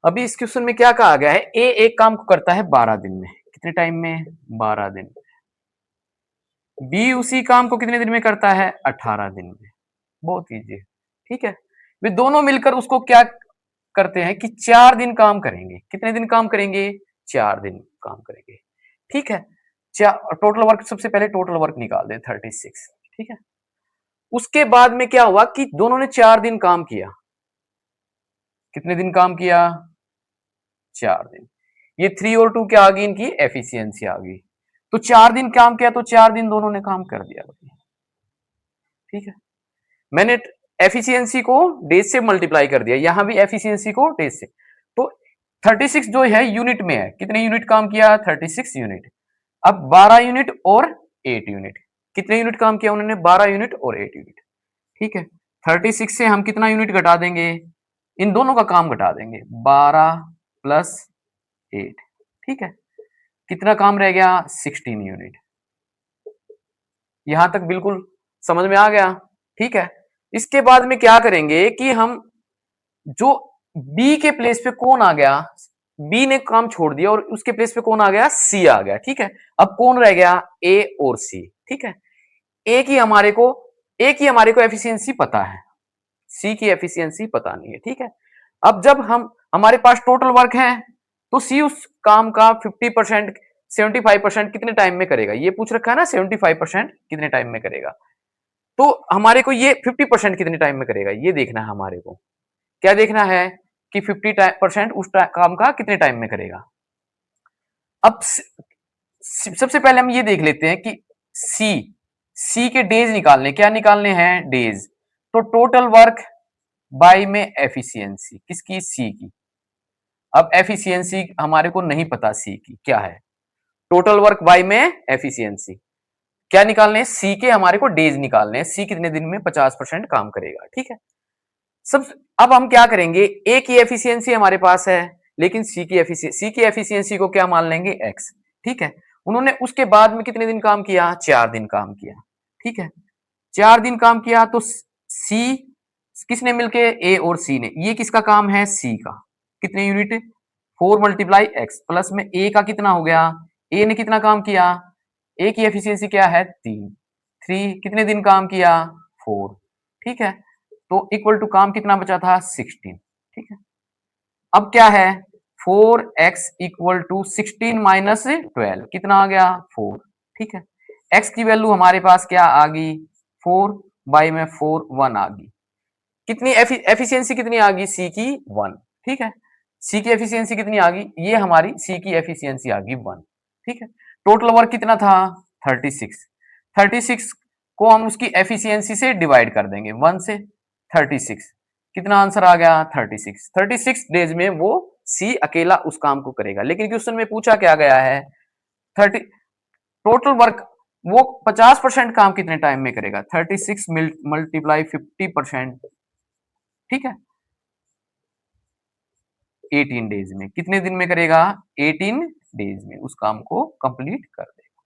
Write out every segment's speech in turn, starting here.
अभी इस क्वेश्चन में क्या कहा गया है, ए एक काम को करता है 12 दिन में, कितने टाइम में, 12 दिन। बी उसी काम को कितने दिन में करता है, 18 दिन में। बहुत इजी है, ठीक है। वे दोनों मिलकर उसको क्या करते हैं कि 4 दिन काम करेंगे। कितने दिन काम करेंगे, 4 दिन काम करेंगे, ठीक है। टोटल वर्क, सबसे पहले टोटल वर्क निकाल दें 36, ठीक है। उसके बाद में क्या हुआ कि दोनों ने 4 दिन काम किया। कितने दिन काम किया, 4 दिन। ये 3 और 2 क्या आ गई, इनकी एफिशिएंसी आ गई। तो 4 दिन काम किया तो 4 दिन दोनों ने काम कर दिया, ठीक है। मैंने एफिशिएंसी को डेज से मल्टीप्लाई कर दिया, यहां भी एफिशिएंसी को डेज से। तो 36 जो है यूनिट में है, कितने यूनिट काम किया, 36 यूनिट। अब 12 यूनिट और 8 यूनिट, कितने यूनिट काम किया उन्होंने, 12 यूनिट और 8 यूनिट, ठीक है। 36 से हम कितना यूनिट घटा देंगे, इन दोनों का काम घटा देंगे, 12 प्लस 8, ठीक है। कितना काम रह गया, 16 यूनिट। यहां तक बिल्कुल समझ में आ गया, ठीक है। इसके बाद में क्या करेंगे कि हम जो बी के प्लेस पे कौन आ गया, बी ने काम छोड़ दिया और उसके प्लेस पे कौन आ गया, सी आ गया, ठीक है। अब कौन रह गया, ए और सी, ठीक है। ए की हमारे को ए की हमारे को एफिशिएंसी पता है, सी की एफिशिएंसी पता नहीं है, ठीक है। अब जब हम हमारे पास टोटल वर्क है तो सी उस काम का 50%, 75% कितने टाइम में करेगा, ये पूछ रखा है ना, 75% कितने टाइम में करेगा। तो हमारे को ये 50% कितने टाइम में करेगा ये देखना है हमारे को। क्या देखना है कि 50% उस काम का कितने टाइम में करेगा। अब सबसे पहले हम ये देख लेते हैं कि सी सी के डेज निकालने, क्या निकालने हैं, डेज। तो टोटल वर्क बाय में एफिशिएंसी किसकी, सी की। अब एफिशिएंसी हमारे को नहीं पता सी की क्या है, टोटल वर्क बाय में एफिशिएंसी क्या निकालने हैं, सी के हमारे को डेज निकालने हैं, सी कितने दिन में 50% काम करेगा, ठीक है। सब अब हम क्या करेंगे, ए की एफिशिएंसी हमारे पास है, लेकिन सी की एफिशिएंसी को क्या मान लेंगे, एक्स, ठीक है। उन्होंने उसके बाद में कितने दिन काम किया, 4 दिन काम किया, ठीक है। 4 दिन काम किया तो सी किसने मिलके, ए और सी ने, ये किसका काम है, सी का। कितने यूनिट, 4 मल्टीप्लाई एक्स, प्लस में ए का कितना हो गया, ए ने कितना काम किया, ए की एफिशिएंसी क्या है, 3, 3 कितने दिन काम किया, 4, ठीक है। तो इक्वल टू काम कितना बचा था, 16, ठीक है। अब क्या है, 4x इक्वल टू 16 माइनस 12 कितना आ गया, 4, ठीक है। x की वैल्यू हमारे पास क्या आ गई, 4 बाई में 4 1 आ गई। कितनी एफिशिएंसी कितनी आ गई, सी की 1, ठीक है। सी की एफिशिएंसी कितनी आ गई, ये हमारी सी की एफिशिएंसी आ गई 1, ठीक है। टोटल वर्क कितना था, 36, 36 को हम उसकी एफिशिएंसी से डिवाइड कर देंगे 1 से, 36 कितना आंसर आ गया, 36, 36 डेज में वो सी अकेला उस काम को करेगा। लेकिन क्वेश्चन में पूछा क्या गया है, 30 टोटल वर्क वो 50% काम कितने टाइम में करेगा, 36 मल्टीप्लाई 50%, ठीक है। 18 डेज में, कितने दिन में करेगा, 18 डेज में उस काम को कंप्लीट कर देगा।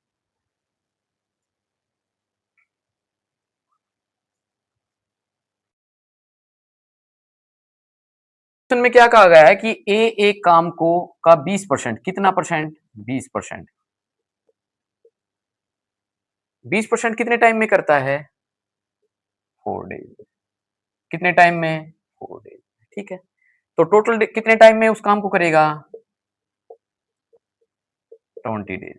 क्वेश्चन में क्या कहा गया है कि ए एक काम को का 20%, कितना परसेंट, 20%, 20% कितने टाइम में करता है, 4 डेज, कितने टाइम में, 4 डेज, ठीक है। तो टोटल कितने टाइम में उस काम को करेगा, 20 डेज,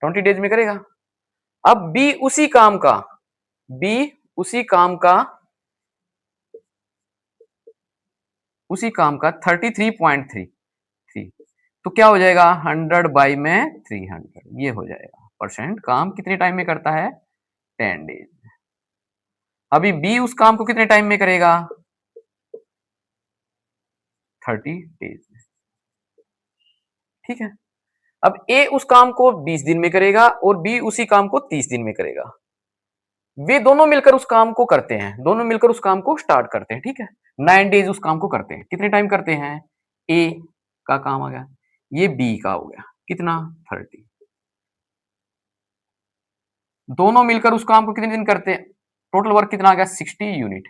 20 डेज में करेगा। अब बी उसी काम का, बी उसी काम का उसी काम का 33.3, तो क्या हो जाएगा, 100 बाई में 300, ये हो जाएगा परसेंट। काम कितने टाइम में करता है, 10 डेज। अभी बी उस काम को कितने टाइम में करेगा, 30 डेज में, ठीक है। अब ए उस काम को 20 दिन में करेगा और बी उसी काम को 30 दिन में करेगा। वे दोनों मिलकर उस काम को करते हैं, दोनों मिलकर उस काम को स्टार्ट करते हैं, ठीक है। 9 डेज उस काम को करते हैं, कितने टाइम करते हैं, ए का काम आ गया, ये बी का हो गया कितना, 30, दोनों मिलकर उस काम को कितने दिन करते हैं, टोटल वर्क कितना आ गया, 60 यूनिट।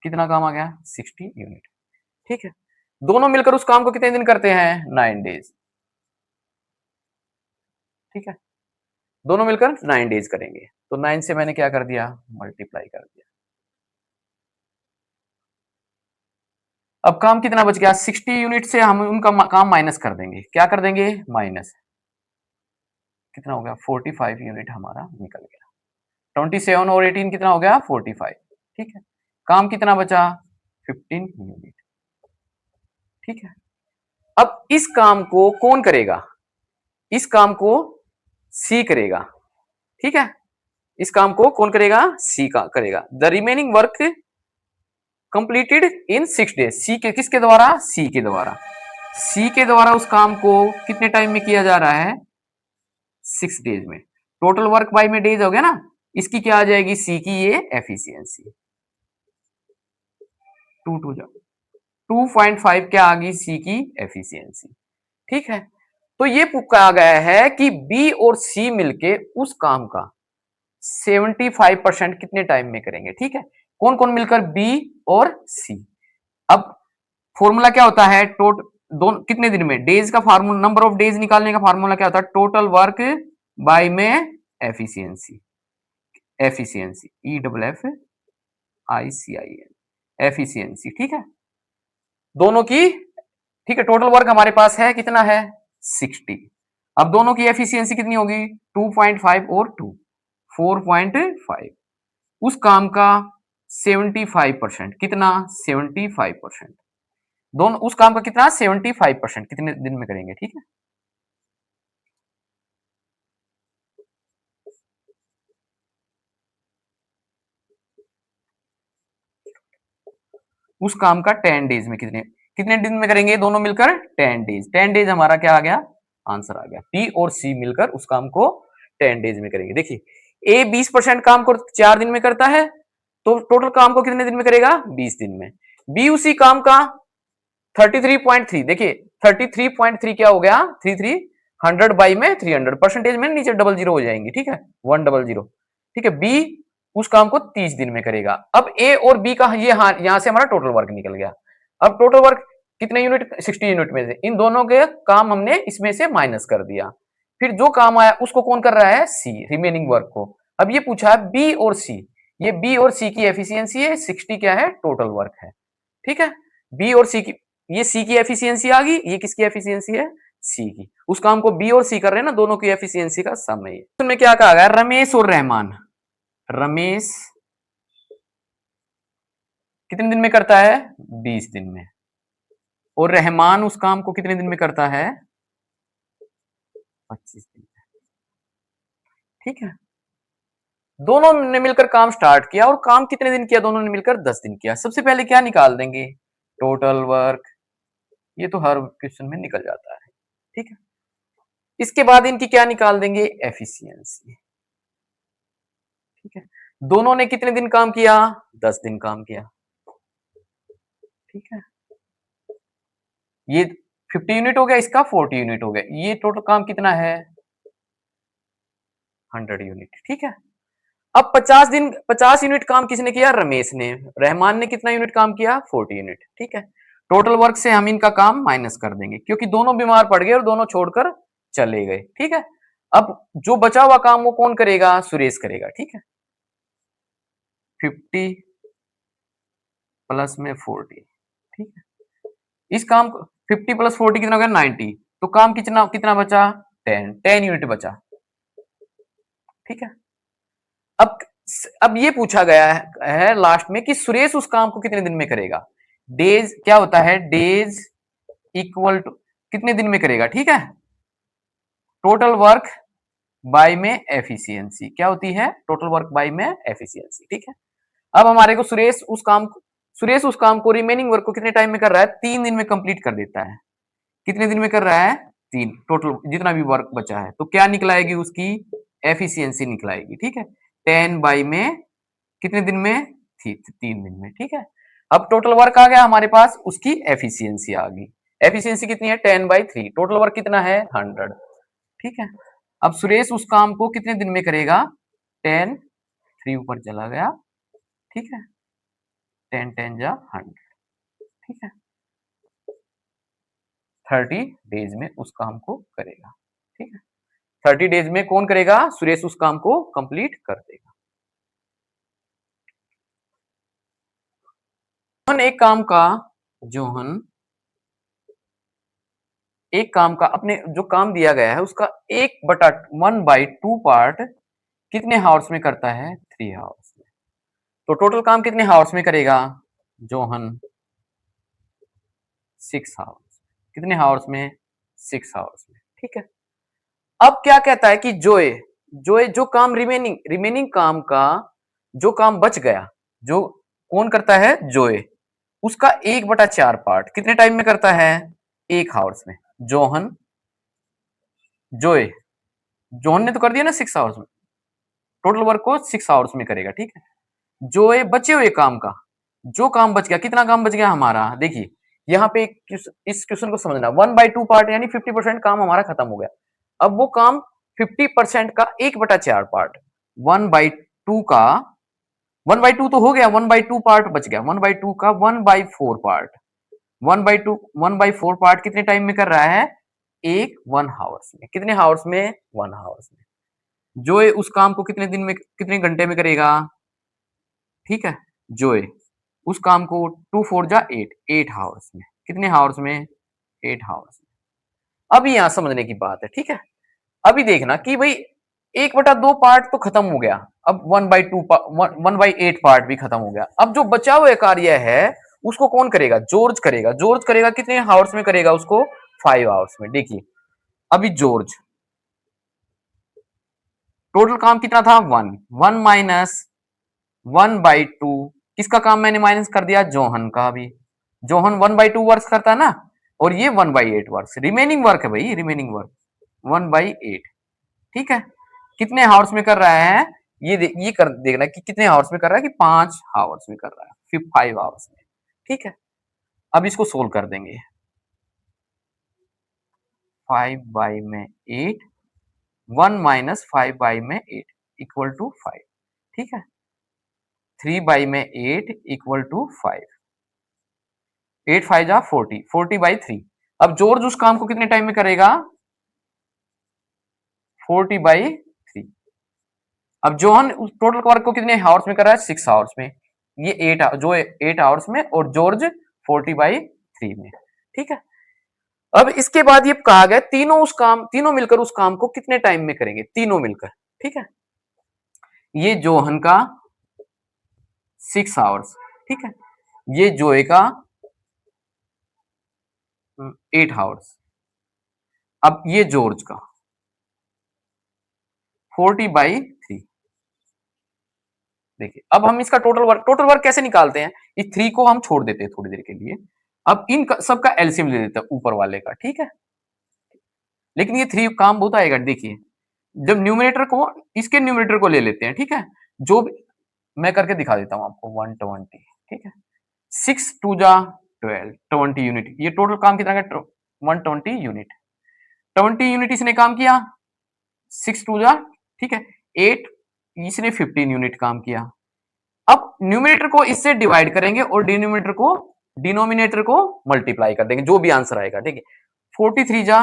कितना काम आ गया 60 यूनिट। ठीक है, दोनों मिलकर उस काम को कितने दिन करते हैं 9 डेज। ठीक है, दोनों मिलकर 9 डेज करेंगे, तो 9 से मैंने क्या कर दिया मल्टीप्लाई कर दिया। अब काम कितना बच गया 60 यूनिट से हम उनका काम माइनस कर देंगे, क्या कर देंगे माइनस, कितना हो गया 45 यूनिट हमारा निकल गया। 27 और 18 कितना हो गया 45। ठीक है, काम कितना बचा 15 यूनिट। ठीक है, अब इस काम को कौन करेगा, इस काम को सी करेगा। ठीक है, इस काम को कौन करेगा सी का करेगा। The remaining work completed in 6 days. C के किसके द्वारा सी के द्वारा, सी के द्वारा उस काम को कितने टाइम में किया जा रहा है 6 डेज में। टोटल वर्क बाय में डेज हो गया ना, इसकी क्या आ जाएगी सी की ये एफिशिएंसी 2.5 क्या आ गई सी की एफिशिएंसी। ठीक है, तो ये कहा गया है कि बी और सी मिलके उस काम का 75% कितने टाइम में करेंगे। ठीक है, कौन कौन मिलकर बी और सी। अब फॉर्मूला क्या होता है दोनों कितने दिन में डेज का फार्मूला, नंबर ऑफ डेज निकालने का फार्मूला क्या होता है टोटल वर्क बाय में efficiency, efficiency E double F I C I N efficiency. ठीक है, दोनों की। ठीक है, टोटल वर्क हमारे पास है कितना है 60। अब दोनों की एफिशिएंसी कितनी होगी 2.5 और 2 4.5। उस काम का 75% कितना 75%, दोनों उस काम का कितना 75% कितने दिन में करेंगे। ठीक है, उस काम का 10 डेज में कितने कितने दिन में करेंगे दोनों मिलकर 10 डेज। 10 डेज हमारा क्या आ गया आंसर आ गया, पी और सी मिलकर उस काम को 10 डेज में करेंगे। देखिए ए 20% काम को 4 दिन में करता है, तो टोटल काम को कितने दिन में करेगा 20 दिन में। बी उसी काम का 33.3, देखिए 33.3 क्या हो गया 33 100 बाई में 300 परसेंटेज में नीचे डबल जीरो हो जाएंगे। ठीक है 100। ठीक है, बी उस काम को 30 दिन में करेगा। अब ए और बी का ये यहां से हमारा टोटल वर्क निकल गया। अब टोटल वर्क कितने यूनिट 60 यूनिट में से इन दोनों के काम हमने इसमें से माइनस कर दिया, फिर जो काम आया उसको कौन कर रहा है सी रिमेनिंग वर्क को। अब ये पूछा है बी और सी, ये बी और सी की एफिशिएंसी है 60 क्या है टोटल वर्क है। ठीक है, बी और सी की ये सी की एफिशिएंसी आ गई, ये किसकी एफिशिएंसी है सी की। उस काम को बी और सी कर रहे हैं ना, दोनों की एफिशिएंसी का सम है। इसमें क्या कहा गया रमेश और रहमान, रमेश कितने दिन में करता है 20 दिन में, और रहमान उस काम को कितने दिन में करता है 25 दिन में। ठीक है, दोनों ने मिलकर काम स्टार्ट किया और काम कितने दिन किया दोनों ने मिलकर 10 दिन किया। सबसे पहले क्या निकाल देंगे टोटल वर्क, ये तो हर क्वेश्चन में निकल जाता है। ठीक है, इसके बाद इनकी क्या निकाल देंगे एफिशिएंसी। ठीक है, दोनों ने कितने दिन काम किया 10 दिन काम किया। ठीक है, ये 50 यूनिट हो गया, इसका 40 यूनिट हो गया, ये टोटल काम कितना है 100 यूनिट। ठीक है, अब 50 यूनिट काम किसने किया रमेश ने, रहमान ने कितना यूनिट काम किया 40 यूनिट। ठीक है, टोटल वर्क से हम इनका काम माइनस कर देंगे क्योंकि दोनों बीमार पड़ गए और दोनों छोड़कर चले गए। ठीक है, अब जो बचा हुआ काम वो कौन करेगा सुरेश करेगा। ठीक है, 50 प्लस में 40। ठीक है, इस काम को 50 प्लस 40 कितना हो गया 90, तो काम कितना कितना बचा 10 यूनिट बचा। ठीक है, अब अब ये पूछा गया है लास्ट में कि सुरेश उस काम को कितने दिन में करेगा। डेज क्या होता है डेज इक्वल टू कितने दिन में करेगा। ठीक है, टोटल वर्क बाय में एफिशिएंसी क्या होती है टोटल वर्क बाय में एफिशिएंसी। ठीक है, अब हमारे को सुरेश उस काम को रिमेनिंग वर्क को कितने टाइम में कर रहा है 3 दिन में कंप्लीट कर देता है। कितने दिन में कर रहा है 3, टोटल जितना भी वर्क बचा है, तो क्या निकलाएगी उसकी एफिशिएंसी निकलाएगी। ठीक है, 10 बाई में कितने दिन में 3 दिन में। ठीक है, अब टोटल वर्क आ गया हमारे पास, उसकी एफिशिएंसी आ गई। एफिशिएंसी कितनी है 10/3, टोटल वर्क कितना है 100। ठीक है, अब सुरेश उस काम को कितने दिन में करेगा 10, 3 ऊपर चला गया। ठीक है, 10 10 जा 100, ठीक है। 30 डेज में उस काम को करेगा, ठीक है। 30 डेज में कौन करेगा? सुरेश उस काम को कंप्लीट कर देगा। एक काम का जोहन एक काम का अपने जो काम दिया गया है उसका 1/2 पार्ट कितने हावर्स में करता है? 3 हावर्स में। तो टोटल काम कितने हावर्स में करेगा जोहन? 6 हावर्स। कितने हावर्स में? 6 हावर्स में, ठीक है। अब क्या कहता है कि जोए जोए जो काम रिमेनिंग काम का जो काम बच गया, जो कौन करता है? जोए। उसका 1/4 पार्ट कितने टाइम में करता है? 1 हावर्स में। जोहन जोए जोहन ने तो कर दिया ना 6 आवर्स में, टोटल वर्क को 6 आवर्स में करेगा, ठीक है। जो ये बचे हुए काम का जो काम बच गया, कितना काम बच गया हमारा? देखिए यहाँ पे इस क्वेश्चन को समझना, 1/2 पार्ट यानी 50% काम हमारा खत्म हो गया। अब वो काम 50% का 1/4 पार्ट 1/2 का 1/2 तो हो गया, 1/2 पार्ट बच गया, 1/2 का 1/4 पार्ट 1/4 पार्ट कितने टाइम में कर रहा है? 1 हावर्स में। कितने हावर्स में? 1 हावर्स में। जो ये उस काम को कितने दिन में कितने घंटे में करेगा? ठीक है। जो ये उस काम को 2 4 जा 8 8 हावर्स में। कितने हावर्स में? 8 हावर्स में। अभी यहां समझने की बात है, ठीक है। अभी देखना कि भाई 1/2 पार्ट तो खत्म हो गया, अब 1/8 पार्ट भी खत्म हो गया। अब जो बचा हुआ कार्य है उसको कौन करेगा? जॉर्ज करेगा। जॉर्ज करेगा कितने हावर्स में करेगा उसको? 5 हावर्स में। देखिए अभी जॉर्ज टोटल काम कितना था? 1 1 माइनस 1/2 किसका काम मैंने माइनस कर दिया? जोहन का भी। जोहन 1/2 वर्क करता है ना, और ये 1/8 वर्क रिमेनिंग वर्क है भाई, रिमेनिंग वर्क 1/8, ठीक है। कितने हावर्स में कर रहा है? ये कर देखना कि कितने हावर्स में कर रहा है, कि 5 हावर्स में कर रहा है, फिर 5 हावर्स में, ठीक है। अब इसको सोल्व कर देंगे। 5/8 1 माइनस 5/8 इक्वल टू 5, ठीक है। 3/8 इक्वल टू 5, 8 5 जा 40 40/3। अब जॉर्ज उस काम को कितने टाइम में करेगा? 40/3। अब जोहन उस टोटल वर्क को कितने हावर्स में कर रहा है? 6 हावर्स में। ये 8 हावर्स में, और जॉर्ज 40/3 में, ठीक है। अब इसके बाद ये कहा गया तीनों मिलकर उस काम को कितने टाइम में करेंगे? तीनों मिलकर, ठीक है। ये जोहन का 6 आवर्स, ठीक है। ये जोए का 8 आवर्स। अब ये जॉर्ज का 40/3। देखिए अब हम इसका टोटल वर्क कैसे निकालते हैं? इस 3 को हम छोड़ देते हैं थोड़ी देर के लिए। अब इन सबका एलसीएम ले लेते हैं ऊपर वाले का, ठीक है। लेकिन ये 3 काम बहुत आएगा। देखिए जब न्यूमरेटर को इसके न्यूमरेटर को ले लेते हैं, ठीक है। जो भी मैं करके दिखा देता हूं आपको, 120, ठीक है। 6 2 जा 12 20 यूनिट। ये टोटल काम कितना का? 120 यूनिट। 20 यूनिट इसने काम किया, 6 2 जा, ठीक है, 8, इसने 15 यूनिट काम किया। अब न्यूमिनेटर को इससे डिवाइड करेंगे और डिनोमिनेटर को मल्टीप्लाई कर देंगे, जो भी आंसर आएगा, ठीक है। 43 जा,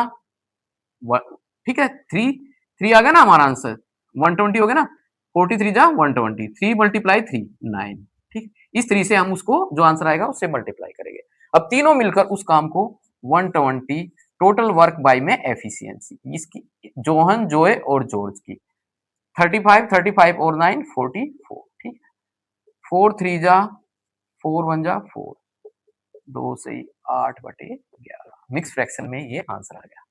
ठीक है, 3 आ गया ना हमारा आंसर, 120 हो गया ना। 43 जा 120, 3 मल्टीप्लाई 3 9, ठीक। इस तरीके से हम उसको जो आंसर आएगा उससे मल्टीप्लाई करेंगे। अब तीनों मिलकर उस काम को 120 टोटल वर्क बाय में एफिशिएंसी इसकी, जोहन जोए और जॉर्ज की 35 और 9 44, ठीक है। 4 3 जा 4 1 जा 4, 2 से 8/11 मिक्स फ्रैक्शन में ये आंसर आ गया,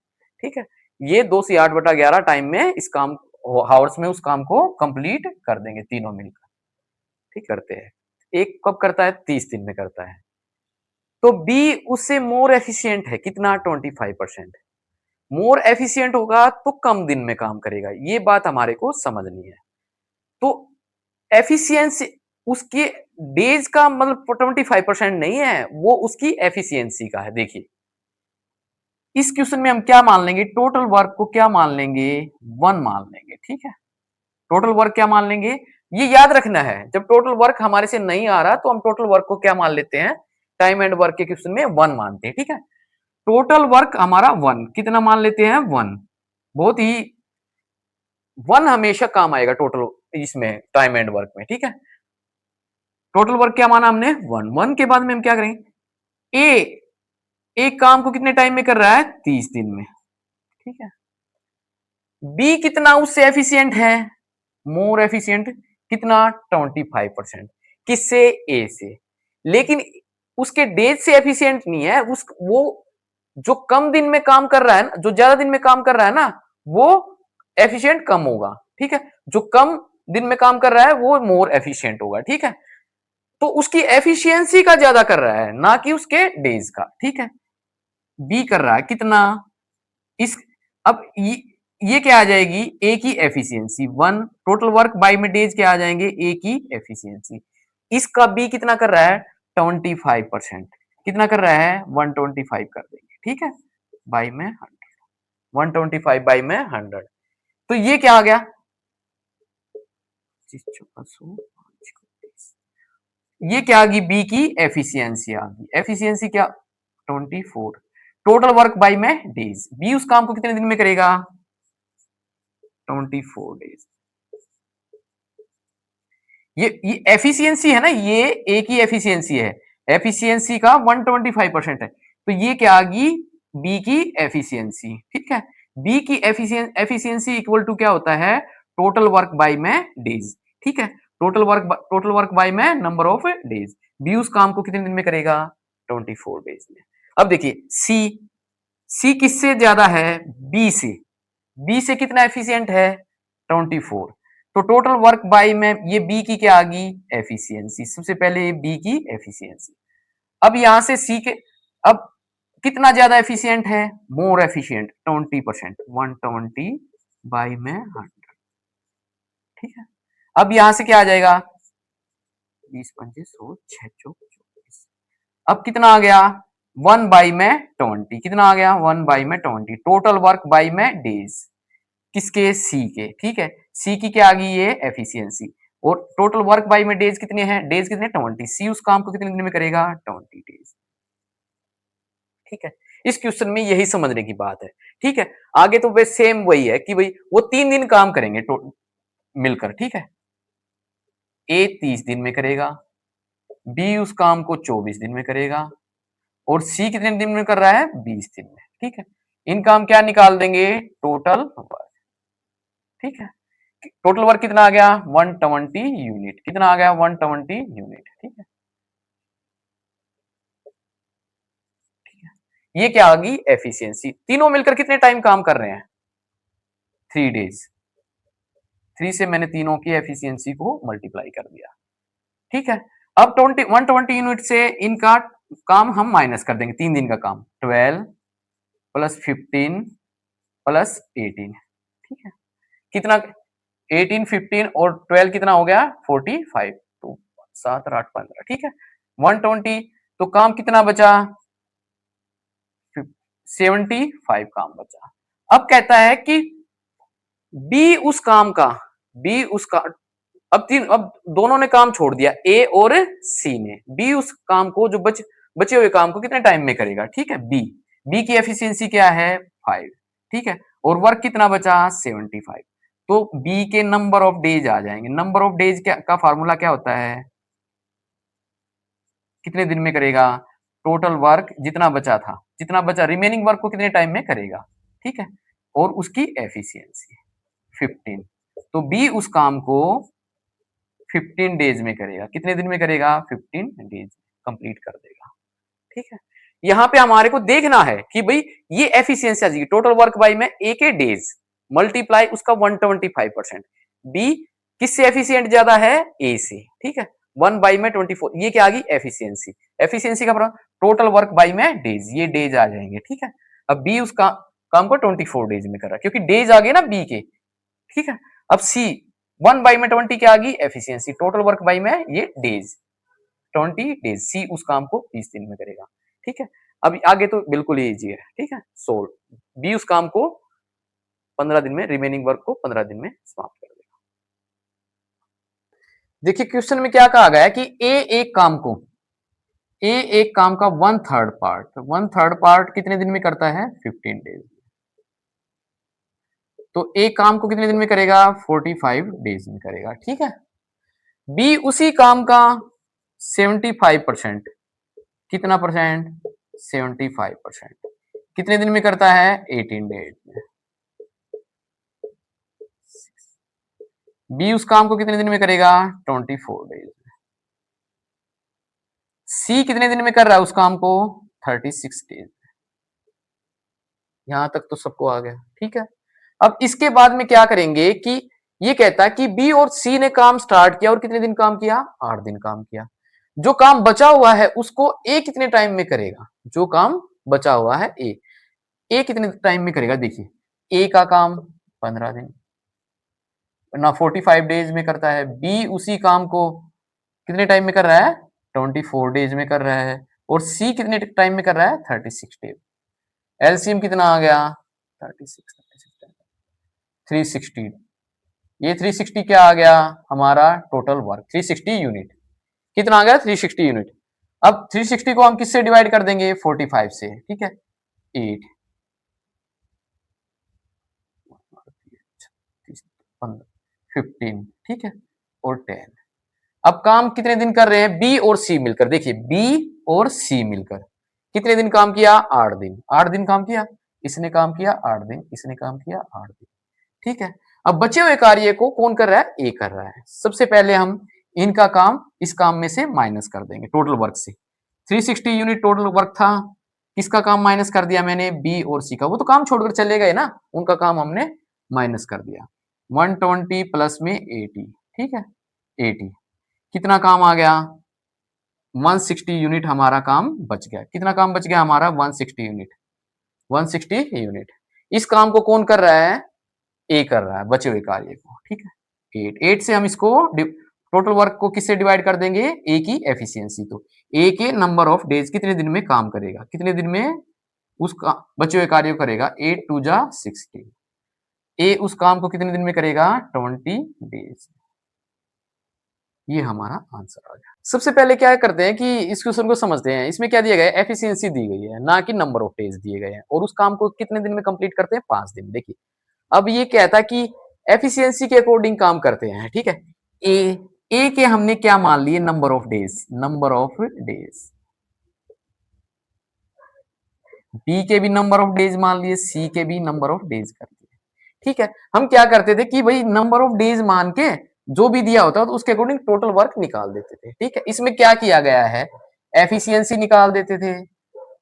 ठीक है। ये 2 से 8/11 टाइम में इस काम हावर्स में उस काम को कंप्लीट कर देंगे तीनों मिलकर, ठीक करते हैं। एक कब करता है? 30 दिन में करता है। तो बी उससे मोर एफिशिएंट है, कितना? 25%। मोर एफिशिएंट होगा तो कम दिन में काम करेगा, ये बात हमारे को समझनी है। तो एफिशिएंसी उसके डेज का मतलब 25% नहीं है, वो उसकी एफिशिएंसी का है। देखिए इस क्वेश्चन में हम क्या मान लेंगे? टोटल वर्क को क्या मान लेंगे? 1 मान लेंगे, ठीक है। टोटल वर्क क्या मान लेंगे? ये याद रखना है, जब टोटल वर्क हमारे से नहीं आ रहा तो हम टोटल वर्क को क्या मान लेते हैं, टाइम एंड वर्क के क्वेश्चन में 1 मानते हैं, ठीक है। टोटल वर्क हमारा 1, कितना मान लेते हैं 1, बहुत ही 1 हमेशा काम आएगा टोटल इसमें टाइम एंड वर्क में, ठीक है। टोटल वर्क क्या माना हमने 1, 1 के बाद में हम क्या करेंगे, ए एक काम को कितने टाइम में कर रहा है 30 दिन में, ठीक है। बी कितना उससे एफिशिएंट है, मोर एफिशिएंट, कितना 25%, किससे, ए से। लेकिन उसके डेज से एफिशिएंट नहीं है, उस वो जो कम दिन में काम कर रहा है ना, जो ज्यादा दिन में काम कर रहा है ना, वो एफिशिएंट कम होगा, ठीक है। जो कम दिन में काम कर रहा है वो मोर एफिशिएंट होगा, ठीक है। तो उसकी एफिशिएंसी का ज्यादा कर रहा है, ना कि उसके डेज का, ठीक है। बी कर रहा है कितना, इस अब ये क्या आ जाएगी, ए की एफिशिएंसी 1, टोटल वर्क बाय में डेज क्या आ जाएंगे, ए की एफिशिएंसी। इसका बी कितना कर रहा है 25%, कितना कर रहा है 125 कर देंगे, ठीक है, बाई में 100, 125 बाई में 100। तो ये क्या आ गया, ये क्या आ गई, बी की एफिशिएंसी आ गई, एफिशिएंसी क्या 24, टोटल वर्क बाई में डेज, बी उस काम को कितने दिन में करेगा 24 डेज। ये एफिशिएंसी है ना, ये ए की एफिशिएंसी है, एफिशिएंसी का 125% है, तो ये क्या आ गई बी की एफिशिएंसी, ठीक है। बी की एफिशिएंसी इक्वल टू क्या होता है, टोटल वर्क बाय में डेज, ठीक है। टोटल वर्क बाय में नंबर ऑफ डेज, बी उस काम को कितने दिन में करेगा 24 डेज में। अब देखिए सी, सी किससे ज्यादा है, बी से, बी से कितना एफिशिएंट है 24, तो टोटल वर्क बाय में ये बी की क्या आ गई एफिशिएंसी, सबसे पहले ये बी की एफिशिएंसी। अब यहां से सी के, अब कितना ज्यादा एफिशिएंट है, मोर एफिशिएंट 20%, 120 बाई में 100, ठीक है। अब यहां से क्या आ जाएगा 20 पंजे 100 6 चौक 24, अब कितना आ गया 1 बाई में 20, कितना आ गया 1 बाई में 20, टोटल वर्क बाई में डेज, किसके सी के, ठीक है। सी की क्या आ गई ये एफिशिएंसी, और टोटल वर्क बाय में डेज कितने हैं, डेज कितने 20, सी उस काम को कितने दिन में करेगा 20 डेज, ठीक है। इस क्वेश्चन में यही समझने की बात है, ठीक है। आगे तो बस सेम वही है कि भाई वो 3 दिन काम करेंगे मिलकर, ठीक है। ए 30 दिन में करेगा, बी उस काम को 24 दिन में करेगा, और सी कितने दिन में कर रहा है 20 दिन में, ठीक है। इनका हम क्या निकाल देंगे टोटल वर्क, ठीक है। टोटल वर्क कितना आ गया 120 यूनिट, कितना आ गया 120 यूनिट, ठीक है। ये क्या आ गई एफिशिएंसी, तीनों मिलकर कितने टाइम काम कर रहे हैं 3 डेज, 3 से मैंने तीनों की एफिशिएंसी को मल्टीप्लाई कर दिया, ठीक है। अब 120 यूनिट से इनका काम हम माइनस कर देंगे, 3 दिन का काम 12 प्लस 15 प्लस 18, ठीक है। कितना 18 15 और 12 कितना हो गया 45, तो 7 और 8 15, ठीक है। 120, तो काम कितना बचा 75 काम बचा। अब कहता है कि बी उस काम का, बी उसका, अब दोनों ने काम छोड़ दिया ए और सी ने, बी उस काम को जो बचे हुए काम को कितने टाइम में करेगा, ठीक है। बी की एफिशिएंसी क्या है 5, ठीक है, और वर्क कितना बचा 75, तो बी के नंबर ऑफ डेज आ जाएंगे, नंबर ऑफ डेज का फार्मूला क्या होता है, कितने दिन में करेगा टोटल वर्क जितना बचा था, जितना बचा रिमेनिंग वर्क को कितने टाइम में करेगा, ठीक है, और उसकी एफिशिएंसी 15, तो बी उस काम को 15 डेज में करेगा, कितने दिन में करेगा 15 डेज कंप्लीट कर देगा, ठीक है। यहां पे हमारे को देखना है कि भाई ये एफिशिएंसी आ जाएगी टोटल वर्क बाय में ए के डेज मल्टीप्लाई उसका 125%, बी किससे एफिशिएंट ज्यादा है ए से, ठीक है, 1 बाई में 24, ये क्या आ गई एफिशिएंसी, एफिशिएंसी का टोटल वर्क बाय में डेज, ये डेज आ जाएंगे, ठीक है। अब बी उसका काम को 24 डेज में कर रहा है क्योंकि डेज आ गए ना बी के, ठीक है। अब सी 1 बाई में 20 क्या आ गई एफिशिएंसी, टोटल वर्क बाई में ये डेज 20 डेज, सी उस काम को 30 दिन में करेगा, ठीक है। अब आगे तो बिल्कुल इजी है, ठीक है, सोल्व, बी उस काम को 15 दिन में, रिमेनिंग वर्क को 15 दिन में समाप्त कर देगा। देखिए क्वेश्चन में क्या कहा गया है कि ए एक काम का 1/3 पार्ट कितने दिन में करता है? 15 डेज। तो एक काम को कितने दिन में करेगा? 45 डेज में करेगा, ठीक है। बी उसी काम का 75%, कितना परसेंट? 75%, कितने दिन में करता है? 18 डेज में। बी उस काम को कितने दिन में करेगा? 24 डेज में। सी कितने दिन में कर रहा है उस काम को? 36 डेज। यहां तक तो सबको आ गया, ठीक है। अब इसके बाद में क्या करेंगे कि ये कहता है कि बी और सी ने काम स्टार्ट किया और कितने दिन काम किया? 8 दिन काम किया। जो काम बचा हुआ है उसको ए कितने टाइम में करेगा? जो काम बचा हुआ है ए कितने टाइम में करेगा? देखिए ए का काम 15 दिन ना 45 डेज में करता है। बी उसी काम को कितने टाइम में कर रहा है? 24 डेज में कर रहा है। और सी कितने टाइम में कर रहा है? 36 डेज। एलसीएम कितना आ गया? 360। ये 360 क्या आ गया? हमारा टोटल वर्क 360 यूनिट। कितना आ गया? 360 यूनिट। अब 360 को हम किससे डिवाइड कर देंगे? 45 से, ठीक है। 8 15, ठीक है, और 10। अब काम कितने दिन कर रहे हैं? बी और सी मिलकर। देखिए बी और सी मिलकर कितने दिन काम किया? 8 दिन। 8 दिन काम किया, इसने काम किया 8 दिन, इसने काम किया 8 दिन, ठीक है। अब बचे हुए कार्य को कौन कर रहा है? ए कर रहा है। सबसे पहले हम इनका काम इस काम में से माइनस कर देंगे, टोटल वर्क से। 360 यूनिट टोटल वर्क था, किसका काम माइनस कर दिया मैंने? बी और सी का। वो तो काम छोड़कर चले गए ना, उनका काम हमने माइनस कर दिया। 120 प्लस में 80, ठीक है, 80। कितना काम आ गया? 160 यूनिट हमारा काम बच गया। कितना काम बच गया हमारा? 160 यूनिट। 160 यूनिट। इस काम को कौन कर रहा है? ए कर रहा है, बचे हुए कार्य को, ठीक है। 8 से हम इसको टोटल वर्क को किससे डिवाइड कर देंगे? ए की एफिशिएंसी। तो ए के नंबर ऑफ डेज कितने दिन में काम करेगा, कितने दिन में उसका बचे हुए कार्य को करेगा? 8 2 जा 16। ए उस काम को कितने दिन में करेगा? 20 डेज। ये हमारा आंसर आ गया। सबसे पहले क्या करते हैं कि इस क्वेश्चन को समझते हैं। इसमें क्या दिया गया है? एफिशिएंसी दी गई है, ना कि नंबर ऑफ डेज दिए गए हैं। और उस काम को कितने दिन में कंप्लीट करते हैं? 5 दिन। देखिए अब ये कहता है कि एफिशिएंसी के अकॉर्डिंग काम करते हैं, ठीक है। ए ए के हमने क्या मान लिए? Number of days, number of days. B के भी नंबर ऑफ डेज मान लिए, सी के भी नंबर ऑफ डेज कर दिए, ठीक है। हम क्या करते थे कि भाई नंबर ऑफ डेज मान के जो भी दिया होता है तो उसके अकॉर्डिंग टोटल वर्क निकाल देते थे, ठीक है। इसमें क्या किया गया है? एफिशिएंसी निकाल देते थे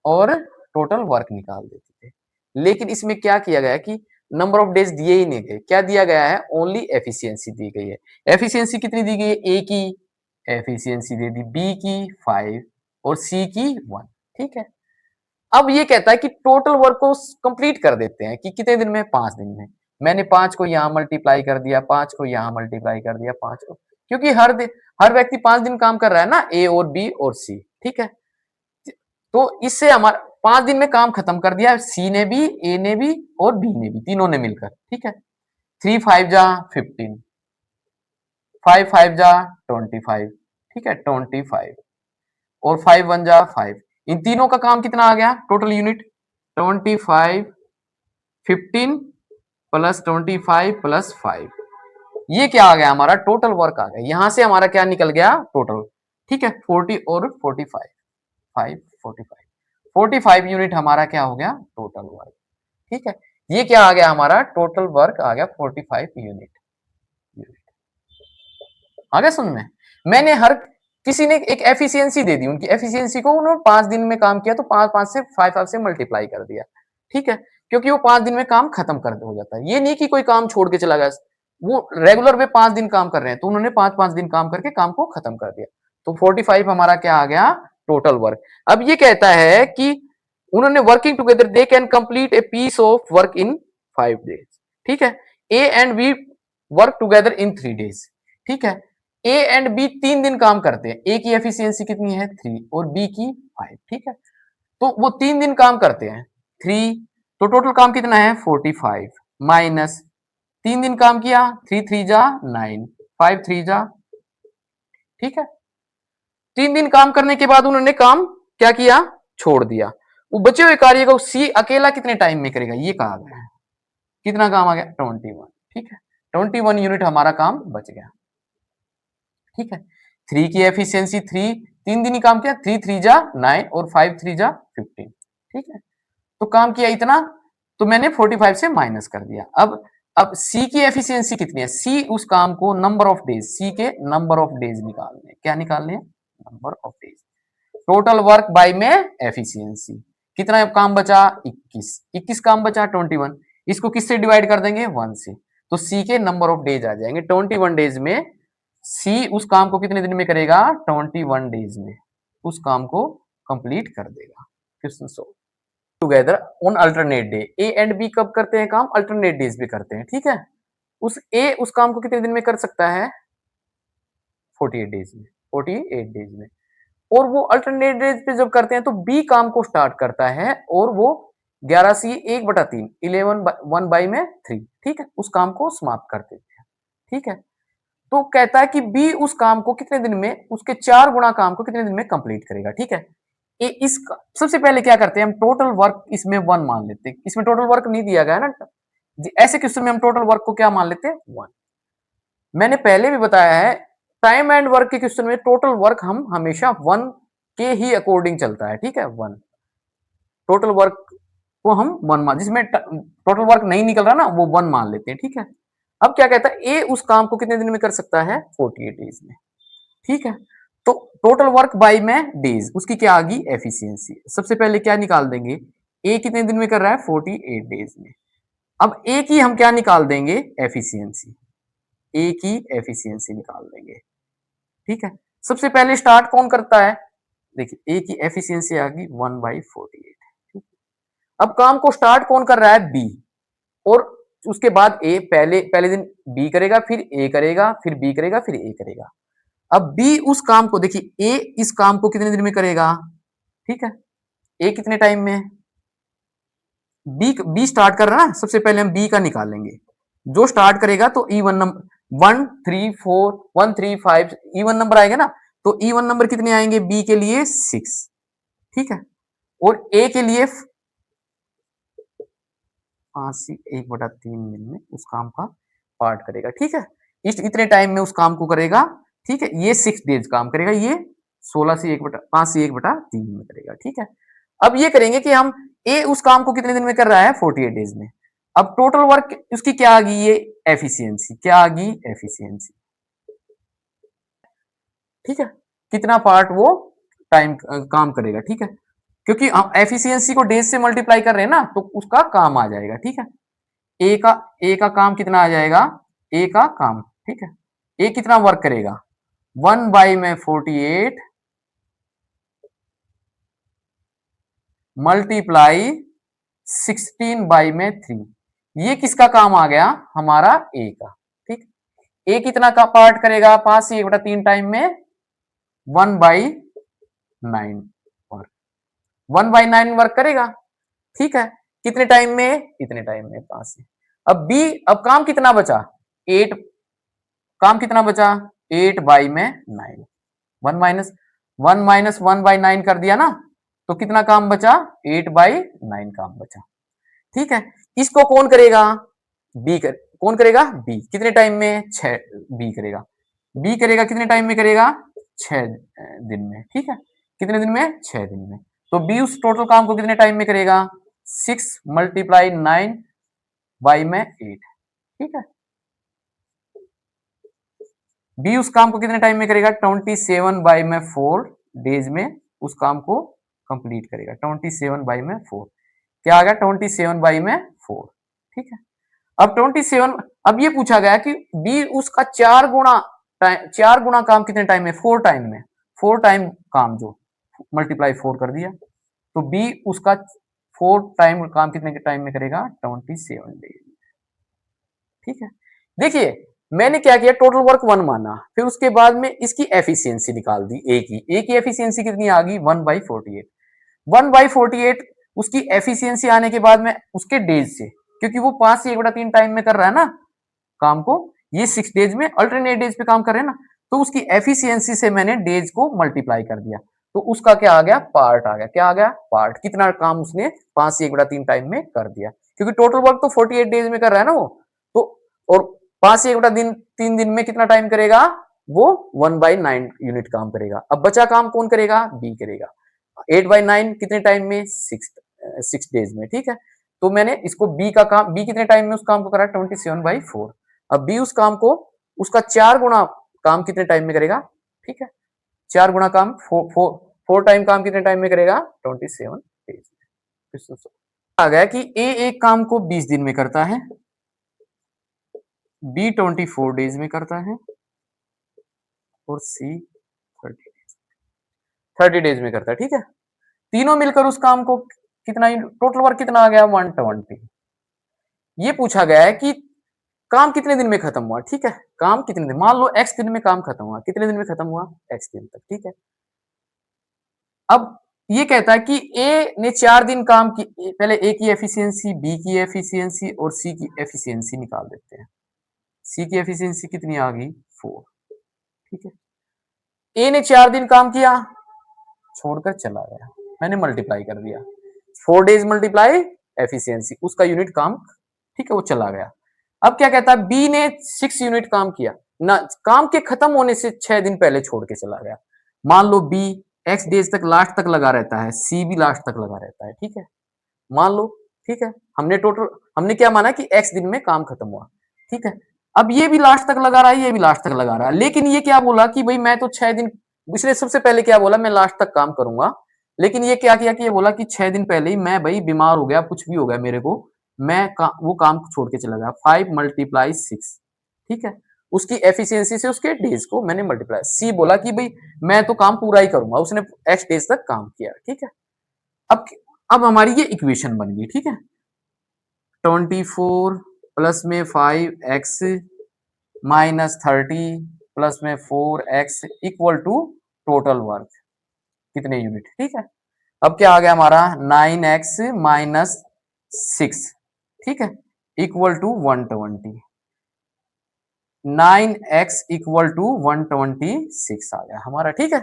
और टोटल वर्क निकाल देते थे। लेकिन इसमें क्या किया गया कि नंबर ऑफ डेज दिए ही नहीं गए। क्या दिया गया है? ओनली एफिशिएंसी दी गई है। एफिशिएंसी कितनी दी गई है? ए की एफिशिएंसी दे दी, बी की 5 और सी की 1, ठीक है। अब ये कहता है कि टोटल वर्क को कंप्लीट कर देते हैं कि कितने दिन में? 5 दिन में। मैंने 5 को यहां मल्टीप्लाई कर दिया, 5 को यहां मल्टीप्लाई कर दिया, 5 को, क्योंकि हर व्यक्ति 5 दिन काम कर रहा है ना, ए और बी और सी, ठीक है। तो इससे हमारा 5 दिन में काम खत्म कर दिया, सी ने भी, ए ने भी और बी ने भी, तीनों ने मिलकर, ठीक है। 3 5 जा 15, 5 5 जा 25, ठीक है, 25 और 5 1 जा 5। इन तीनों का काम कितना आ गया टोटल यूनिट? 25 15 plus 25 plus 5। ये क्या आ गया? हमारा टोटल वर्क आ गया। यहां से हमारा क्या निकल गया? टोटल, ठीक है। 40 और 45, 5 45, 45 यूनिट हमारा क्या हो गया? टोटल वर्क, ठीक है। ये क्या आ गया? हमारा टोटल वर्क आ गया 45 यूनिट। आ गया समझ में? मैंने हर किसी ने एक एफिशिएंसी दे दी, उनकी एफिशिएंसी को उन्होंने 5 दिन में काम किया तो 5 से 5 से मल्टीप्लाई कर दिया, ठीक है। क्योंकि वो 5 दिन में काम खत्म कर हो जाता है। ये नहीं कि कोई काम छोड़ के चला गया, वो रेगुलर में 5 दिन काम कर रहे हैं तो उन्होंने 5-5 दिन काम करके काम को खत्म कर दिया। तो 45 हमारा क्या आ गया? Total work. अब ये कहता है कि उन्होंने working together they can complete a piece of work in 5 days, ठीक है। A and B work together in 3 days, ठीक है। ए एंड बी 3 दिन काम करते हैं। ए की एफिशिएंसी कितनी है? 3 और बी की 5, ठीक है। तो वो 3 दिन काम करते हैं, 3, तो टोटल काम कितना है? 45 माइनस 3 दिन काम किया, 3 3 जा 9, 5 3 जा ठीक है, 3 दिन काम करने के बाद उन्होंने काम क्या किया, छोड़ दिया। वो बचे हुए कार्य को सी अकेला कितने टाइम में करेगा, ये कहा गया है। कितना काम आ गया, 21। ठीक है, 21 यूनिट हमारा काम बच गया। ठीक है, 3 की एफिशिएंसी 3, 3 दिन ही काम किया, 3 3 जा 9 और 5 3 जा 15। ठीक है, तो काम किया इतना, तो मैंने 45 से माइनस कर दिया। अब सी की एफिशिएंसी कितनी है, सी उस काम को नंबर ऑफ डेज, सी के नंबर ऑफ डेज निकालने, क्या निकालने हैं, number of days. Total work by में एफिशिएंसी, कितना काम बचा, 21, 21 काम बचा 21, इसको किससे डिवाइड कर देंगे, 1 से, तो सी के नंबर ऑफ डेज आ जाएंगे। 21 डेज में सी उस काम को कितने दिन में करेगा, 21 डेज में उस काम को कंप्लीट कर देगा। Question solve together on alternate day. A and B कब करते हैं काम, अल्टरनेट डेज पे करते हैं। ठीक है, उस ए उस काम को कितने दिन में कर सकता है, 48 डेज में, 48 डेज में। और वो अल्टरनेट डेज पे जब करते हैं तो बी काम को स्टार्ट करता है और वो 11 सी 1/3 11 1 बाई में 3। ठीक है, उस काम को समाप्त कर देते हैं। ठीक है, तो कहता है कि बी उस काम को कितने दिन में, उसके 4 गुना काम को कितने दिन में कंप्लीट करेगा। ठीक है, इस सबसे पहले क्या करते हैं हम, टोटल वर्क इसमें 1 मान लेते हैं, इसमें टोटल वर्क नहीं दिया गया ना, ऐसे क्वेश्चन में हम टोटल वर्क को क्या मान लेते हैं, 1। मैंने पहले भी बताया है, टाइम एंड वर्क के क्वेश्चन में टोटल वर्क हम हमेशा 1 के ही अकॉर्डिंग चलता है। ठीक है, 1 टोटल वर्क को हम 1 मान, जिसमें टोटल वर्क नहीं निकल रहा ना, वो 1 मान लेते हैं। ठीक है, अब क्या कहता है, ए उस काम को कितने दिन में कर सकता है, 48 डेज में। ठीक है, तो टोटल वर्क बाय में डेज, उसकी क्या आ गई, एफिशिएंसी। सबसे पहले क्या निकाल देंगे, ए कितने दिन में कर रहा है, 48 डेज में। अब ए की हम क्या निकाल देंगे, एफिशिएंसी, ए की एफिशिएंसी निकाल देंगे। ठीक है, सबसे पहले स्टार्ट कौन करता है, देखिए ए की एफिशिएंसी आ गई 1/48। अब काम को स्टार्ट कौन कर रहा है, बी, और उसके बाद ए, पहले पहले दिन बी करेगा, फिर ए करेगा, फिर बी करेगा, फिर ए करेगा। अब बी उस काम को, देखिए ए इस काम को कितने दिन में करेगा। ठीक है, ए कितने टाइम में, बी स्टार्ट कर रहा है ना, सबसे पहले हम बी का निकालेंगे। जो स्टार्ट करेगा तो इवन नंबर 1 3 4 1 3 5 इवन नंबर आएगा ना, तो इवन नंबर कितने आएंगे, बी के लिए 6। ठीक है, और ए के लिए 5/1/3 दिन में उस काम का पार्ट करेगा। ठीक है, इस इतने टाइम में उस काम को करेगा। ठीक है, ये 6 डेज काम करेगा, ये 5/1/3 में करेगा। ठीक है, अब ये करेंगे कि हम ए उस काम को कितने दिन में कर रहा है, 48 डेज में। अब टोटल वर्क उसकी क्या आ गई, ये एफिशिएंसी, क्या आ गई, एफिशिएंसी। ठीक है, कितना पार्ट वो टाइम काम करेगा। ठीक है, क्योंकि हम एफिशिएंसी को डेज से मल्टीप्लाई कर रहे हैं ना, तो उसका काम आ जाएगा। ठीक है, ए का काम कितना आ जाएगा, ए का काम। ठीक है, ए कितना वर्क करेगा, 1/48 मल्टीप्लाई 16/3। ये किसका काम आ गया, हमारा ए का। ठीक, ए कितना का पार्ट करेगा, 5/1/3 टाइम में 1/9 वर्क, 1/9 वर्क करेगा। ठीक है, कितने टाइम में, इतने टाइम में 5 से। अब बी, अब काम कितना बचा, 8, काम कितना बचा, 8/9, 1 - 1/9 कर दिया ना, तो कितना काम बचा, 8/9 काम बचा। ठीक है, इसको कौन करेगा, कौन करेगा, बी, कितने टाइम में, 6, बी करेगा। बी करेगा कितने टाइम में करेगा, 6 दिन में। ठीक है, कितने दिन में, 6 दिन में। तो बी उस टोटल काम को कितने टाइम में करेगा, 6 × 9/8। ठीक है, बी उस काम को कितने टाइम में करेगा, 27/4 डेज में उस काम को कंप्लीट करेगा। 27/4 क्या आ गया, 27/4। ठीक है, अब 27, अब ये पूछा गया कि बी उसका 4 गुना टाइम, 4 गुना काम कितने टाइम में, 4 टाइम में, 4 टाइम काम, जो मल्टीप्लाई 4 कर दिया, तो बी उसका 4 टाइम काम कितने के टाइम में करेगा, 27 डेज। ठीक है, देखिए मैंने क्या किया, टोटल वर्क 1 माना, फिर उसके बाद में इसकी एफिशिएंसी निकाल दी, ए की एफिशिएंसी कितनी आ गई, 1/48। 1/48 उसकी एफिशिएंसी आने के बाद में उसके डेज से, क्योंकि वो 5/1/3 टाइम में कर रहा है ना काम को, ये 6 डेज में अल्टरनेट डेज पे काम कर रहे हैं ना, तो उसकी एफिशिएंसी से मैंने डेज को मल्टीप्लाई कर दिया, तो उसका क्या आ गया, पार्ट आ गया। क्या आ गया, पार्ट। कितना काम उसने 5 से 1/3 टाइम में कर दिया, क्योंकि टोटल वर्क तो 48 डेज में कर रहा है ना वो। तो और 5 से 1/3 दिन में कितना टाइम करेगा, वो 1/9 यूनिट काम करेगा। अब बचा काम कौन करेगा, बी करेगा। 8/9 कितने टाइम में, 6 डेज में। ठीक है, तो मैंने इसको बी का काम, बी कितने टाइम में उस काम को करा, 27/4। अब बी उस काम को, उसका 4 गुना काम कितने टाइम में करेगा। ठीक है, 4 गुना काम, 4 टाइम काम कितने टाइम में करेगा, 27 डेज। आ गया कि ए एक काम को 20 दिन में करता है, बी 24 डेज में करता है, और सी 30 डेज में करता है। ठीक है, तीनों मिलकर उस काम को कितना, टोटल वर्क कितना आ गया, 120। ये पूछा गया है कि काम कितने दिन में खत्म हुआ। ठीक है, काम कितने दिन, मान लो एक्स दिन में काम खत्म हुआ, कितने दिन में खत्म हुआ, एक्स दिन तक। ठीक है, अब ये कहता है कि ए ने 4 दिन काम की, पहले ए की एफिशिएंसी, बी की एफिशिएंसी और सी की एफिशिएंसी निकाल देते हैं। सी की एफिशिएंसी कितनी आ गई, 4। ठीक है, ए ने 4 दिन काम किया, छोड़कर चला गया, मैंने मल्टीप्लाई कर दिया, 4 डेज मल्टीप्लाई एफिशिएंसी, उसका यूनिट काम। ठीक है, वो चला गया। अब क्या कहता है, बी ने 6 यूनिट काम किया ना, काम के खत्म होने से 6 दिन पहले छोड़ के चला गया। मान लो बी एक्स डेज तक लास्ट तक लगा रहता है, सी भी लास्ट तक लगा रहता है। ठीक है, मान लो। ठीक है, हमने क्या माना कि एक्स दिन में काम खत्म हुआ। ठीक है, अब ये भी लास्ट तक लगा रहा है, ये भी लास्ट तक लगा रहा है, लेकिन ये क्या बोला कि भाई मैं तो 6 दिन, इसने सबसे पहले क्या बोला, मैं लास्ट तक काम करूंगा। लेकिन ये क्या किया कि ये बोला कि 6 दिन पहले ही मैं भाई बीमार हो गया, कुछ भी हो गया मेरे को, वो काम छोड़ के चला गया। 5 × 6। ठीक है, उसकी एफिशिएंसी से उसके डेज को मैंने मल्टीप्लाई। सी बोला कि भाई मैं तो काम पूरा ही करूंगा, उसने एक्स डेज तक काम किया। ठीक है, अब अब हमारी ये इक्वेशन बन गई। ठीक है, 24 प्लस में 5x माइनस 30 प्लस में 4x equal to total work कितने यूनिट। ठीक है, अब क्या आ गया हमारा, 9x माइनस 6। ठीक है, equal to 120। 9x equal to 126 आ गया हमारा। ठीक है,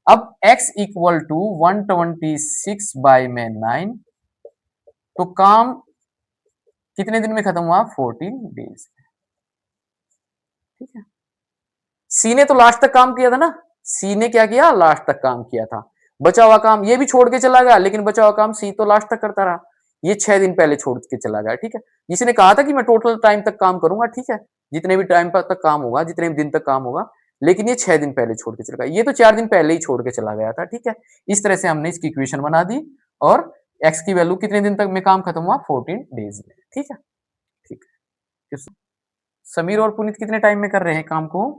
अब x इक्वल टू 126 बाई में 9, तो काम कितने दिन में खत्म हुआ, 14 डेज। ठीक है, सी ने तो लास्ट तक काम किया था ना, सी ने क्या किया, लास्ट तक काम किया था। बचा हुआ काम ये भी छोड़ के चला गया, लेकिन बचा हुआ काम सी तो लास्ट तक करता रहा, ये 6 दिन पहले छोड़ के चला गया। ठीक है, जिसने कहा था कि मैं टोटल टाइम तक काम करूंगा। ठीक है, जितने भी टाइम तक काम होगा, जितने भी दिन तक काम होगा, लेकिन ये 6 दिन पहले छोड़ के चला गया, ये तो 4 दिन पहले ही छोड़ के चला गया था। ठीक है, इस तरह से हमने इसकी इक्वेशन बना दी, और एक्स की वैल्यू कितने दिन तक में काम खत्म हुआ, 14 डेज में। ठीक है, ठीक है, समीर और पुनीत कितने टाइम में कर रहे हैं काम को।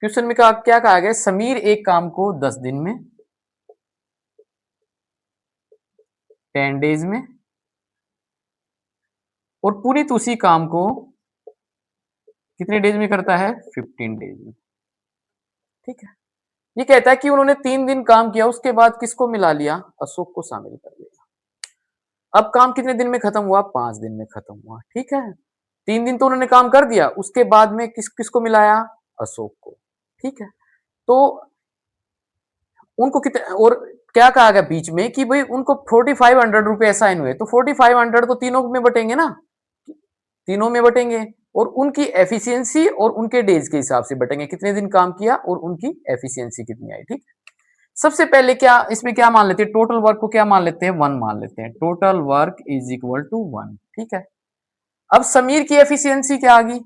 क्वेश्चन में क्या कहा गया, समीर एक काम को 10 दिन में, 10 डेज में, और पुनीत उसी काम को कितने डेज में करता है, 15 डेज में। ठीक है, ये कहता है कि उन्होंने 3 दिन काम किया, उसके बाद किसको मिला लिया, अशोक को शामिल कर लिया। अब काम कितने दिन में खत्म हुआ, 5 दिन में खत्म हुआ। ठीक है, 3 दिन तो उन्होंने काम कर दिया, उसके बाद में किसको मिलाया, अशोक को। ठीक है, तो उनको कितने, और क्या कहा गया बीच में कि भाई उनको 4500 रुपए असाइन हुए, तो 4500 तो तीनों में बटेंगे ना, तीनों में बटेंगे, और उनकी एफिशिएंसी और उनके डेज के हिसाब से बटेंगे, कितने दिन काम किया और उनकी एफिशिएंसी कितनी आई। ठीक, सबसे पहले क्या इसमें क्या मान लेते हैं, टोटल वर्क को क्या मान लेते हैं, 1 मान लेते हैं, total work is equal to 1। ठीक है, अब समीर की एफिशिएंसी क्या आ गई,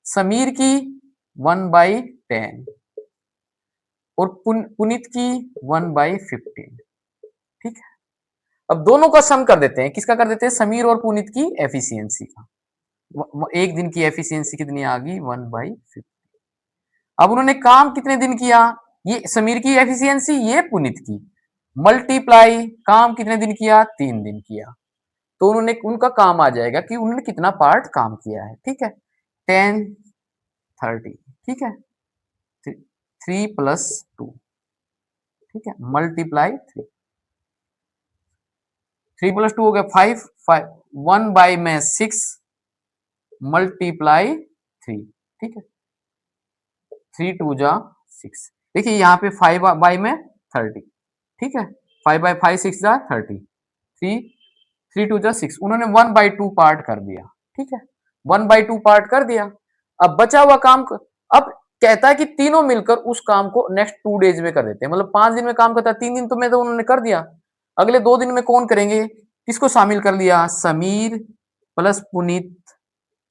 समीर की 1/10 और पुनीत की 1/15। ठीक है, अब दोनों का सम कर देते हैं, किसका कर देते हैं, समीर और पुनीत की एफिशिएंसी का। एक दिन की एफिशिएंसी कितनी आ गई, 1/15। अब उन्होंने काम कितने दिन किया, ये समीर की एफिशिएंसी, ये पुनीत की, मल्टीप्लाई काम कितने दिन किया, 3 दिन किया, तो उन्होंने उनका काम आ जाएगा कि उन्होंने कितना पार्ट काम किया है। ठीक है, 10 30। ठीक है, 3 + 2। ठीक है, मल्टीप्लाई 3 + 2 हो गया 5, 1 बाई में 6 मल्टीप्लाई 3, ठीक है, 3 2 जा 6। देखिए यहाँ पे 5/में 30, ठीक है, 5/5 6 जा 30, 3 3 2 जा 6, उन्होंने 1/2 पार्ट कर दिया, ठीक है, 1/2 पार्ट कर दिया। अब बचा हुआ काम अब कहता है कि तीनों मिलकर उस काम को नेक्स्ट 2 डेज में कर देते हैं, मतलब 5 दिन में काम करता है, 3 दिन तो में तो उन्होंने कर दिया, अगले 2 दिन में कौन करेंगे, किसको शामिल कर लिया, समीर प्लस पुनीत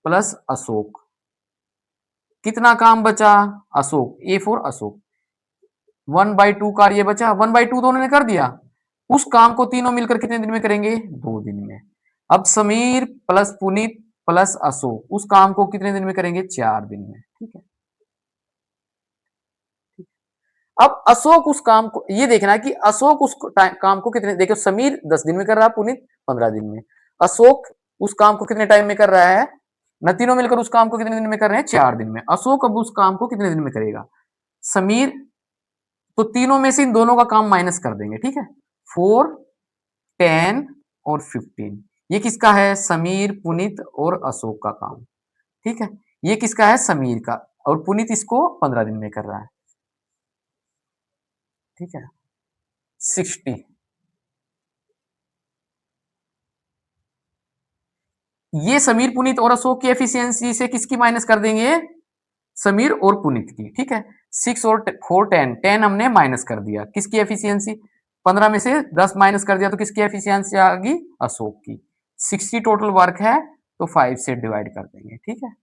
प्लस अशोक। कितना काम बचा, अशोक, A4 अशोक, 1/2 कार्य बचा, 1/2 तो उन्होंने कर दिया, उस काम को तीनों मिलकर कितने दिन में करेंगे, 2 दिन में। अब समीर प्लस पुनीत प्लस अशोक उस काम को कितने दिन में करेंगे, 4 दिन में, ठीक है। अब अशोक उस काम को, ये देखना है कि अशोक उस काम को कितने, देखो समीर 10 दिन में कर रहा है, पुनीत 15 दिन में, अशोक उस काम को कितने टाइम में कर रहा है, न तीनों मिलकर उस काम को कितने दिन में कर रहे हैं, 4 दिन में। अशोक अब उस काम को कितने दिन में करेगा, समीर, तो तीनों में से इन दोनों का काम माइनस कर देंगे, ठीक है, 4 10 और 15, ये किसका है, समीर पुनीत और अशोक का काम, ठीक है, ये किसका है, समीर का, और पुनीत इसको 15 दिन में कर रहा है, ठीक है, 60। ये समीर पुनीत और अशोक की एफिशिएंसी से किसकी माइनस कर देंगे, समीर और पुनीत की, ठीक है, 6 और 4 10 हमने माइनस कर दिया, किसकी एफिशिएंसी, 15 में से 10 माइनस कर दिया तो किसकी एफिशिएंसी आ गई, अशोक की। 60 टोटल वर्क है तो 5 से डिवाइड कर देंगे, ठीक है।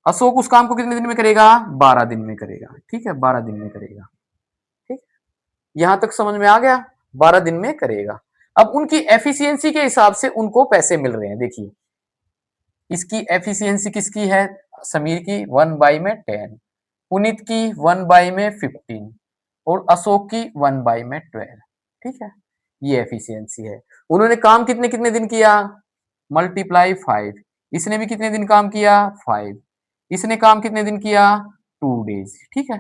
अशोक उस काम को कितने दिन में करेगा, 12 दिन में करेगा, ठीक है, 12 दिन में करेगा, ठीक, यहां तक समझ में आ गया, 12 दिन में करेगा। अब उनकी एफिशिएंसी के हिसाब से उनको पैसे मिल रहे हैं, देखिए इसकी एफिशिएंसी किसकी है, समीर की 1/10, पुनीत की 1/15 और अशोक की 1/12, ठीक है, ये एफिशिएंसी है। उन्होंने काम कितने कितने दिन किया, मल्टीप्लाई 5, इसने भी कितने दिन काम किया, 5, इसने काम कितने दिन किया, 2 डेज, ठीक है,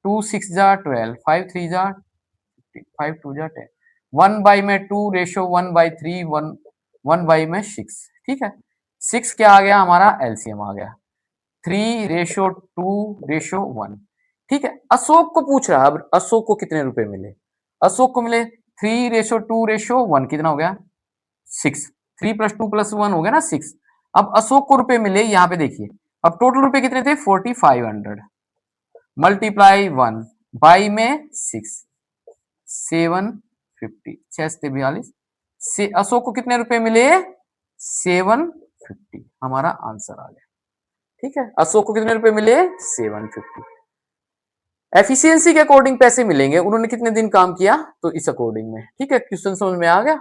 2 6 जा 12, 5 3 जा 5 2 जा 10, 1/2 रेशो 1/3, 1/6, ठीक है, 6 क्या आ गया, हमारा एलसीएम आ गया, 3:2:1, ठीक है। अशोक को पूछ रहा है, अब अशोक को कितने रुपए मिले, अशोक को मिले 3:2:1, कितना हो गया, 6, 3+2+1 हो गया ना 6। अब अशोक को रुपए मिले, यहाँ पे देखिए, अब टोटल रुपए कितने थे, 4500, मल्टीप्लाई 1 बाई में 6, 750, 6 42, से अशोक को कितने रुपए मिले, 750, हमारा आंसर आ गया, ठीक है, अशोक को कितने रुपए मिले, 750। एफिशिएंसी के अकॉर्डिंग पैसे मिलेंगे, उन्होंने कितने दिन काम किया तो इस अकॉर्डिंग में, ठीक है, क्वेश्चन समझ में आ गया,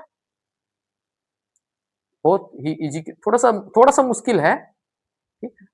बहुत ही इजी, थोड़ा सा मुश्किल है, ठीक है।